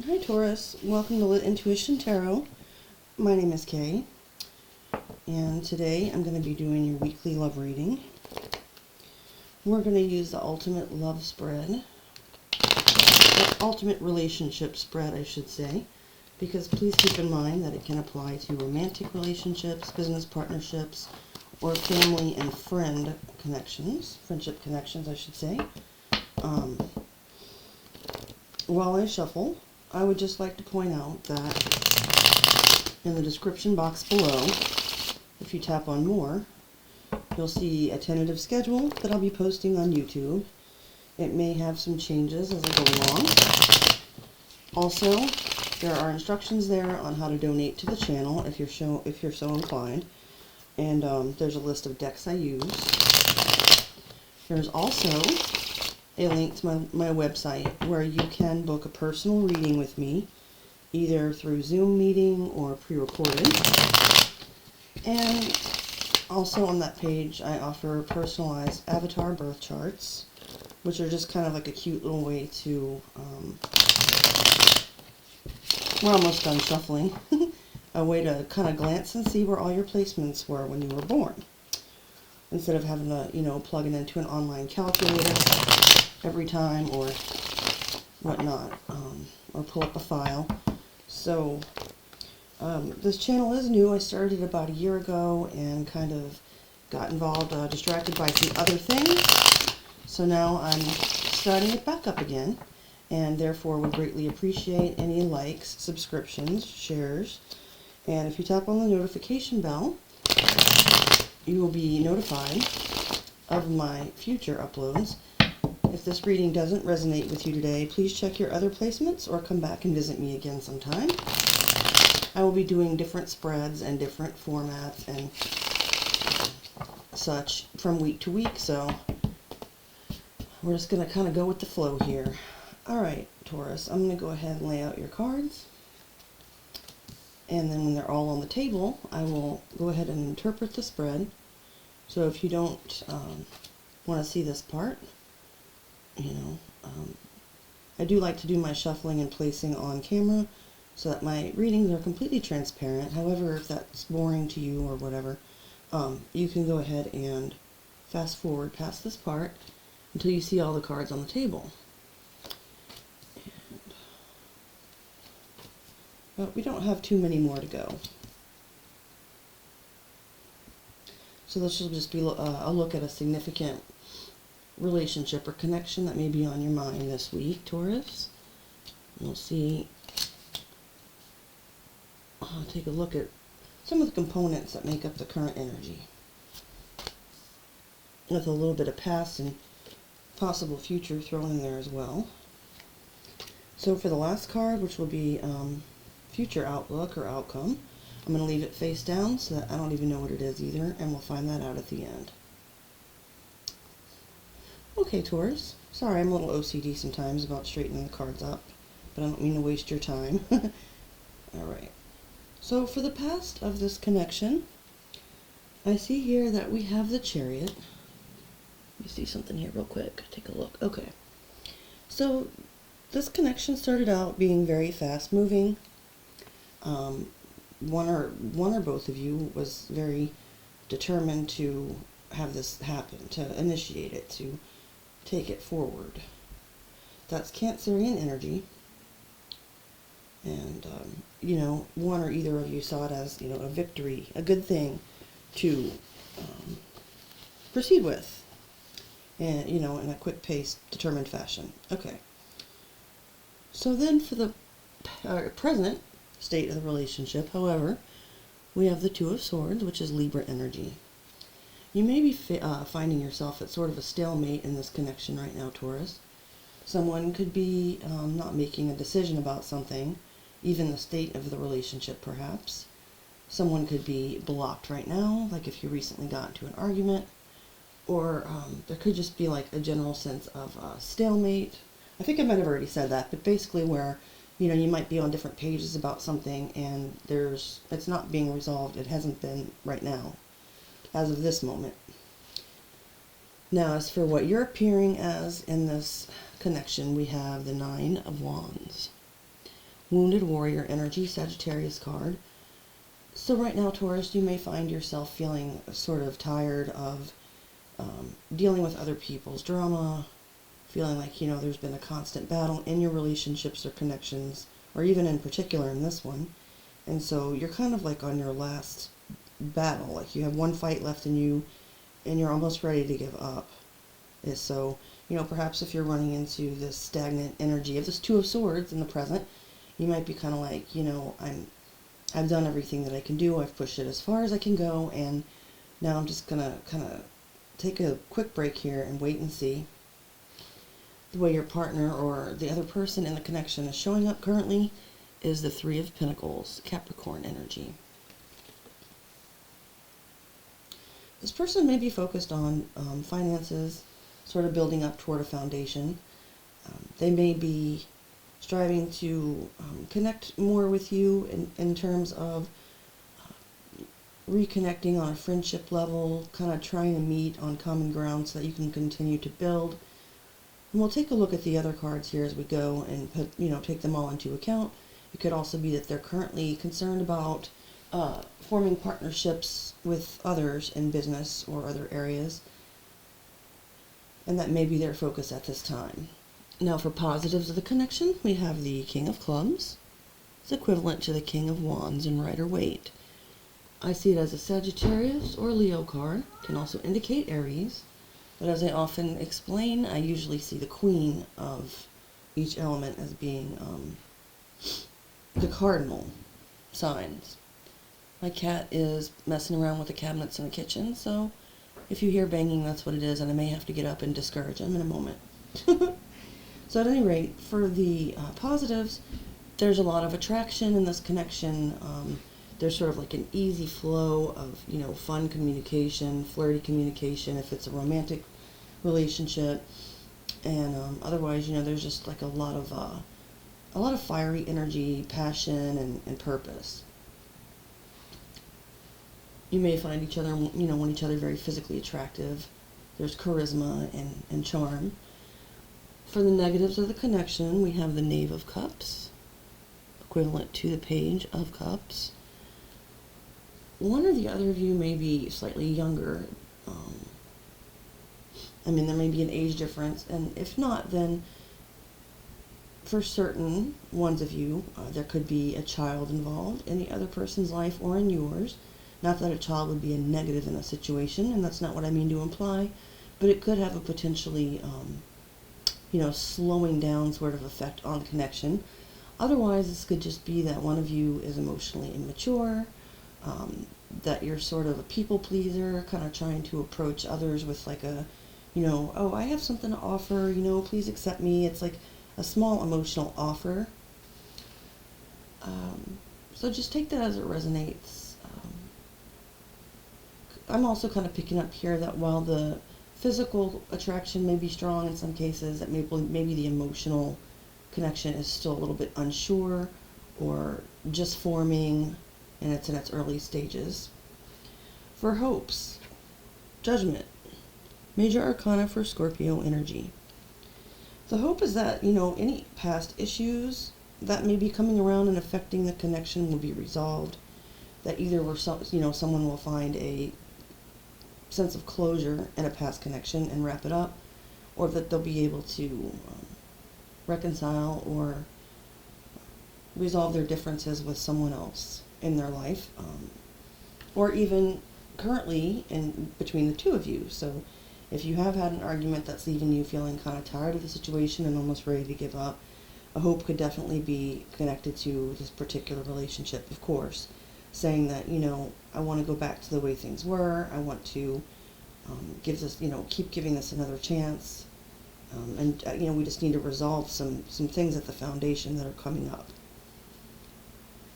Hi Taurus, welcome to Lit Intuition Tarot. My name is Kay, and today I'm going to be doing your weekly love reading. We're going to use the ultimate love spread, the ultimate relationship spread I should say, because please keep in mind that it can apply to romantic relationships, business partnerships, or family and friendship connections I should say. While I shuffle, I would just like to point out that in the description box below, if you tap on more, you'll see a tentative schedule that I'll be posting on YouTube. It may have some changes as I go along. Also, there are instructions there on how to donate to the channel if you're so inclined. And there's a list of decks I use. There's also a link to my website where you can book a personal reading with me, either through Zoom meeting or pre-recorded. And also on that page I offer personalized avatar birth charts, which are just kind of like a cute little way to, we're almost done shuffling, a way to kind of glance and see where all your placements were when you were born, instead of having to, plug it into an online calculator every time or whatnot, or pull up a file. So this channel is new. I started it about a year ago and kind of got involved, distracted by some other things. So now I'm starting it back up again, and therefore would greatly appreciate any likes, subscriptions, shares, and if you tap on the notification bell, you will be notified of my future uploads. If this reading doesn't resonate with you today, please check your other placements or come back and visit me again sometime. I will be doing different spreads and different formats and such from week to week, so we're just going to kind of go with the flow here. Alright, Taurus, I'm going to go ahead and lay out your cards. And then when they're all on the table, I will go ahead and interpret the spread. So if you don't want to see this part, I do like to do my shuffling and placing on camera so that my readings are completely transparent. However, if that's boring to you or whatever, you can go ahead and fast forward past this part until you see all the cards on the table. But we don't have too many more to go. So this will just be a look at a significant relationship or connection that may be on your mind this week, Taurus. We'll see. I'll take a look at some of the components that make up the current energy, with a little bit of past and possible future thrown in there as well. So for the last card, which will be future outlook or outcome, I'm going to leave it face down so that I don't even know what it is either, and we'll find that out at the end. Okay, Taurus. Sorry, I'm a little OCD sometimes about straightening the cards up, but I don't mean to waste your time. Alright. So for the past of this connection, I see here that we have the Chariot. Let me see something here real quick. Take a look. Okay. So this connection started out being very fast moving. One or both of you was very determined to have this happen, to initiate it, to take it forward. That's Cancerian energy, and one or either of you saw it as a victory, a good thing to proceed with, and in a quick-paced, determined fashion. Okay. So then, for the present state of the relationship, however, we have the Two of Swords, which is Libra energy. You may be finding yourself at sort of a stalemate in this connection right now, Taurus. Someone could be not making a decision about something, even the state of the relationship perhaps. Someone could be blocked right now, like if you recently got into an argument, or there could just be like a general sense of stalemate. I think I might have already said that, but basically where you might be on different pages about something and it's not being resolved. It hasn't been right now, as of this moment. Now, as for what you're appearing as in this connection, we have the Nine of Wands. Wounded Warrior energy, Sagittarius card. So right now, Taurus, you may find yourself feeling sort of tired of dealing with other people's drama, feeling like, there's been a constant battle in your relationships or connections, or even in particular in this one. And so you're kind of like on your last battle, like you have one fight left in you, and you're almost ready to give up. And so, perhaps if you're running into this stagnant energy of this Two of Swords in the present, you might be kind of like, I've done everything that I can do, I've pushed it as far as I can go, and now I'm just gonna kind of take a quick break here and wait and see. The way your partner or the other person in the connection is showing up currently is the Three of Pentacles, Capricorn energy. This person may be focused on finances, sort of building up toward a foundation. They may be striving to connect more with you in terms of reconnecting on a friendship level, kind of trying to meet on common ground so that you can continue to build. And we'll take a look at the other cards here as we go and put, take them all into account. It could also be that they're currently concerned about forming partnerships with others in business or other areas, and that may be their focus at this time. Now for positives of the connection, we have the King of Clubs. It's equivalent to the King of Wands in Rider Waite. I see it as a Sagittarius or Leo card. It can also indicate Aries, but as I often explain, I usually see the Queen of each element as being the cardinal signs. My cat is messing around with the cabinets in the kitchen, so if you hear banging, that's what it is, and I may have to get up and discourage him in a moment. So at any rate, for the positives, there's a lot of attraction in this connection. There's sort of like an easy flow of, fun communication, flirty communication if it's a romantic relationship. And otherwise, there's just like a lot of fiery energy, passion, and purpose. You may find each other, want each other very physically attractive. There's charisma and charm. For the negatives of the connection, we have the Knave of Cups, equivalent to the Page of Cups. One or the other of you may be slightly younger. There may be an age difference, and if not, then for certain ones of you, there could be a child involved in the other person's life or in yours. Not that a child would be a negative in a situation, and that's not what I mean to imply, but it could have a potentially, slowing down sort of effect on the connection. Otherwise, this could just be that one of you is emotionally immature, that you're sort of a people pleaser, kind of trying to approach others with like a, oh, I have something to offer, please accept me. It's like a small emotional offer. So just take that as it resonates. I'm also kind of picking up here that while the physical attraction may be strong in some cases, that maybe the emotional connection is still a little bit unsure or just forming, and it's in its early stages. For hopes, Judgment, Major Arcana for Scorpio energy. The hope is that, any past issues that may be coming around and affecting the connection will be resolved, that either someone will find a sense of closure in a past connection and wrap it up, or that they'll be able to reconcile or resolve their differences with someone else in their life, or even currently in between the two of you. So if you have had an argument that's leaving you feeling kind of tired of the situation and almost ready to give up, a hope could definitely be connected to this particular relationship, of course, saying that, I want to go back to the way things were. I want to keep giving this another chance. We just need to resolve some things at the foundation that are coming up.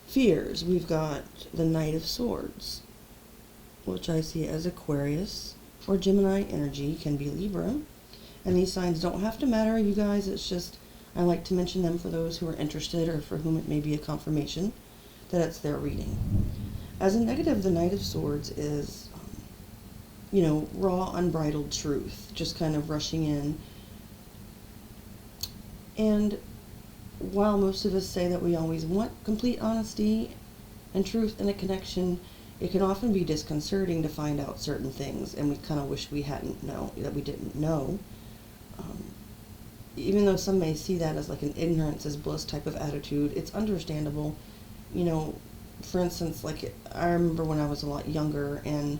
Fears, we've got the Knight of Swords, which I see as Aquarius or Gemini energy, can be Libra. And these signs don't have to matter, you guys. It's just, I like to mention them for those who are interested or for whom it may be a confirmation that it's their reading. As a negative, the Knight of Swords is, raw, unbridled truth, just kind of rushing in. And while most of us say that we always want complete honesty and truth in a connection, it can often be disconcerting to find out certain things, and we kind of wish we that we didn't know. Even though some may see that as like an ignorance is bliss type of attitude, it's understandable. You know, for instance, like I remember when I was a lot younger, and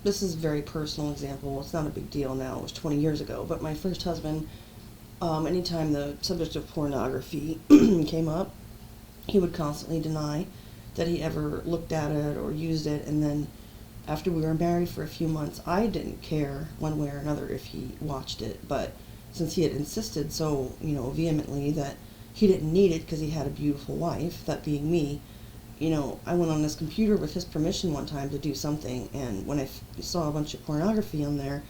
this is a very personal example. It's not a big deal now. It was 20 years ago. But my first husband, anytime the subject of pornography came up, he would constantly deny that he ever looked at it or used it. And then after we were married for a few months, I didn't care one way or another if he watched it. But since he had insisted so, vehemently that he didn't need it because he had a beautiful wife, that being me, I went on his computer with his permission one time to do something, and when I saw a bunch of pornography on there,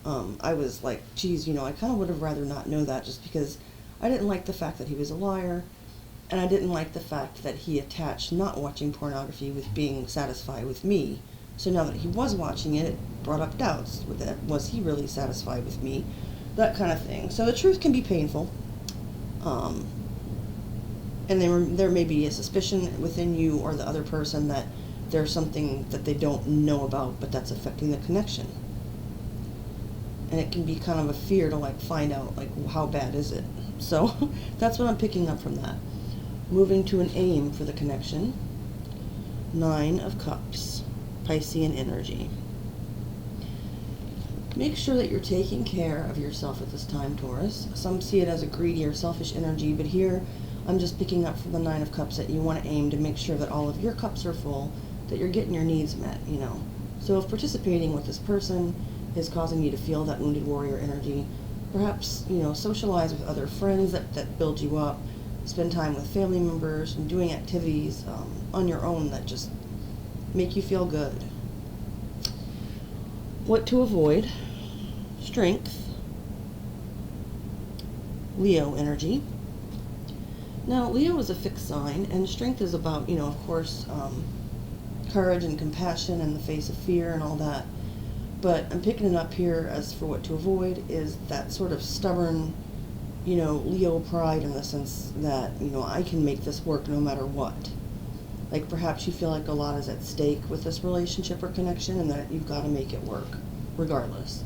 I was like, geez, I kind of would have rather not know that, just because I didn't like the fact that he was a liar, and I didn't like the fact that he attached not watching pornography with being satisfied with me. So now that he was watching it, it brought up doubts. Was he really satisfied with me? That kind of thing. So the truth can be painful. And there may be a suspicion within you or the other person that there's something that they don't know about, but that's affecting the connection. And it can be kind of a fear to find out how bad is it. So that's what I'm picking up from that. Moving to an aim for the connection. 9 of Cups, Piscean energy. Make sure that you're taking care of yourself at this time, Taurus. Some see it as a greedy or selfish energy, but here I'm just picking up from the 9 of Cups that you want to aim to make sure that all of your cups are full, that you're getting your needs met, So if participating with this person is causing you to feel that wounded warrior energy, perhaps, socialize with other friends that build you up, spend time with family members, and doing activities on your own that just make you feel good. What to avoid? Strength. Leo energy. Now, Leo is a fixed sign, and strength is about, of course, courage and compassion in the face of fear and all that. But I'm picking it up here as for what to avoid is that sort of stubborn, Leo pride, in the sense that, I can make this work no matter what. Like perhaps you feel like a lot is at stake with this relationship or connection, and that you've got to make it work regardless.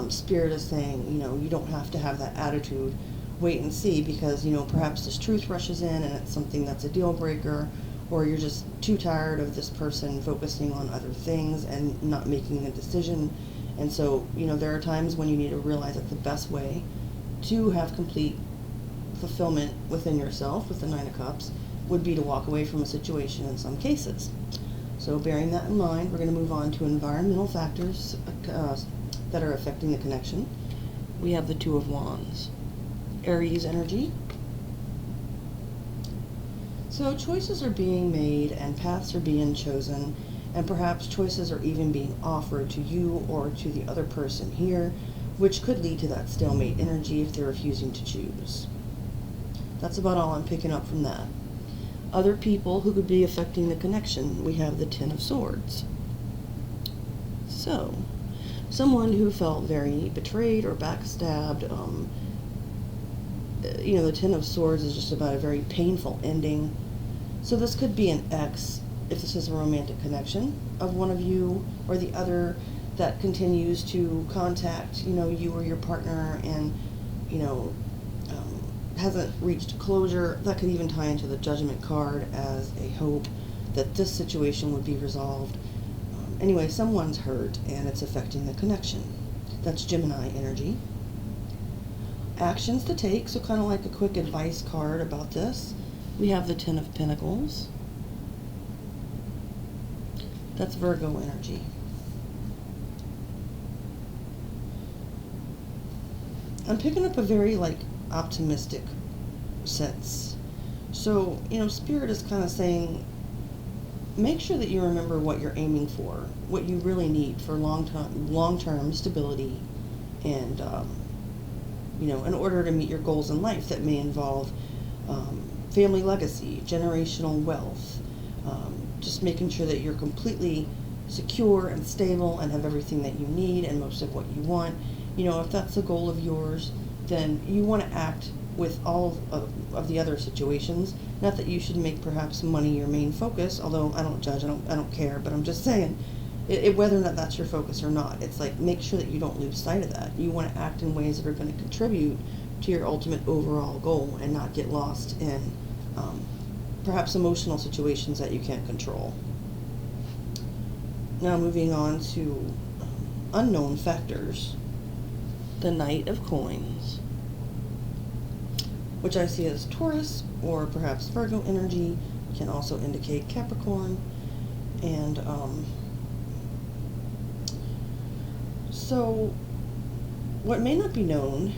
Spirit is saying, you don't have to have that attitude. Wait and see, because perhaps this truth rushes in and it's something that's a deal breaker, or you're just too tired of this person focusing on other things and not making a decision. And so there are times when you need to realize that the best way to have complete fulfillment within yourself with the 9 of Cups would be to walk away from a situation in some cases. So bearing that in mind, we're going to move on to environmental factors that are affecting the connection. We have the 2 of Wands. Aries energy. So choices are being made and paths are being chosen, and perhaps choices are even being offered to you or to the other person here, which could lead to that stalemate energy if they're refusing to choose. That's about all I'm picking up from that. Other people who could be affecting the connection, we have the 10 of Swords. So, someone who felt very betrayed or backstabbed. The 10 of Swords is just about a very painful ending. So this could be an ex, if this is a romantic connection, of one of you or the other that continues to contact, you or your partner, and, hasn't reached closure. That could even tie into the Judgment card as a hope that this situation would be resolved. Anyway, someone's hurt and it's affecting the connection. That's Gemini energy. Actions to take, so kind of like a quick advice card about this. We have the 10 of Pentacles. That's Virgo energy. I'm picking up a very optimistic sense. So, Spirit is kind of saying, make sure that you remember what you're aiming for, what you really need for long-term stability, and in order to meet your goals in life that may involve family legacy, generational wealth, just making sure that you're completely secure and stable and have everything that you need and most of what you want. If that's a goal of yours, then you want to act with all of the other situations. Not that you should make perhaps money your main focus, although I don't judge, I don't care, but I'm just saying, whether or not that's your focus or not, it's like, make sure that you don't lose sight of that. You want to act in ways that are going to contribute to your ultimate overall goal and not get lost in perhaps emotional situations that you can't control. Now moving on to unknown factors. The Knight of Coins, which I see as Taurus or perhaps Virgo energy, can also indicate Capricorn. And so what may not be known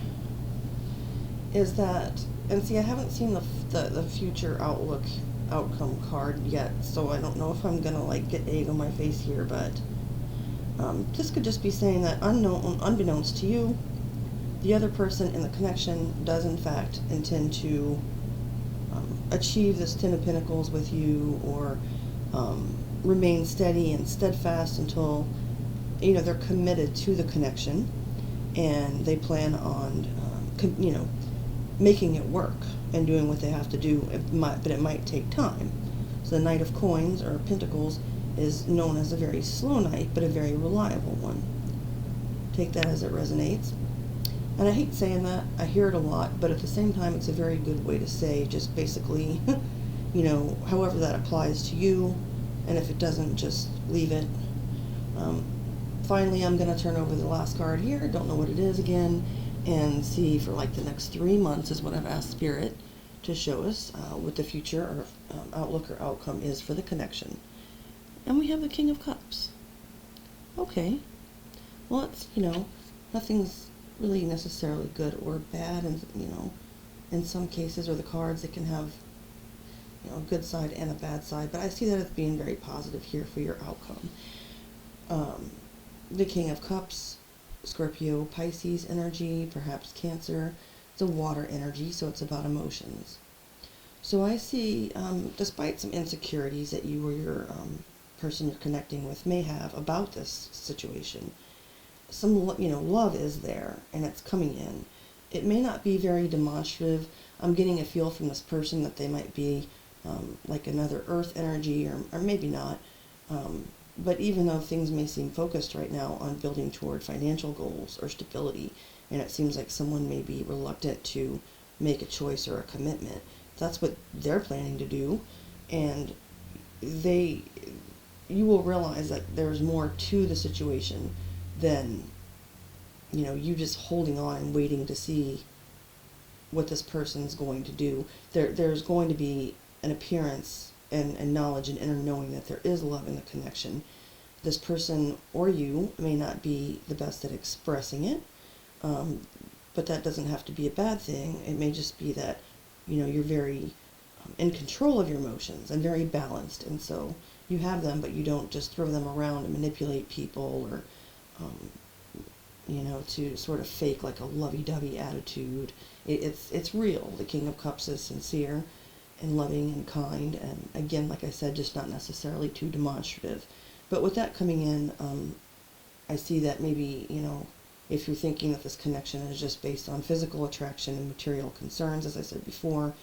is that, and see, I haven't seen the future outcome card yet, so I don't know if I'm gonna like get egg on my face here, but this could just be saying that unbeknownst to you, the other person in the connection does in fact intend to achieve this Ten of Pentacles with you, or remain steady and steadfast until, you know, they're committed to the connection and they plan on, you know, making it work and doing what they have to do. But it might take time. So the Knight of Coins or Pentacles is known as a very slow knight, but a very reliable one. Take that as it resonates. And I hate saying that, I hear it a lot, but at the same time it's a very good way to say just basically, you know, however that applies to you, and if it doesn't, just leave it. Finally, I'm going to turn over the last card here, don't know what it is again, and see for like the next 3 months is what I've asked Spirit to show us what the future or outlook or outcome is for the connection. And we have the King of Cups. Okay. Well, it's, you know, nothing's really necessarily good or bad, and, you know, in some cases, or the cards, they can have, you know, a good side and a bad side, but I see that as being very positive here for your outcome. The King of Cups, Scorpio, Pisces energy, perhaps Cancer. It's a water energy, so it's about emotions. So I see, despite some insecurities that you or your person you're connecting with may have about this situation, some, you know, love is there and it's coming in. It may not be very demonstrative. I'm getting a feel from this person that they might be like another earth energy, or maybe not. But even though things may seem focused right now on building toward financial goals or stability, and it seems like someone may be reluctant to make a choice or a commitment, that's what they're planning to do. And you will realize that there's more to the situation than, you know, you just holding on and waiting to see what this person's going to do. There's going to be an appearance and knowledge and inner knowing that there is love in the connection. This person or you may not be the best at expressing it, but that doesn't have to be a bad thing. It may just be that, you know, you're very in control of your emotions and very balanced, and so you have them, but you don't just throw them around and manipulate people, or you know, to sort of fake like a lovey-dovey attitude. It's real. The King of Cups is sincere and loving and kind, and again, like I said, just not necessarily too demonstrative. But with that coming in, I see that maybe, you know, if you're thinking that this connection is just based on physical attraction and material concerns, as I said before,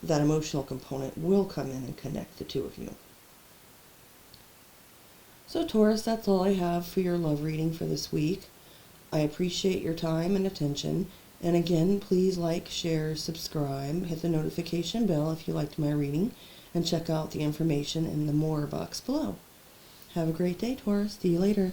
that emotional component will come in and connect the two of you. So Taurus, that's all I have for your love reading for this week. I appreciate your time and attention. And again, please like, share, subscribe, hit the notification bell if you liked my reading, and check out the information in the More box below. Have a great day, Taurus. See you later.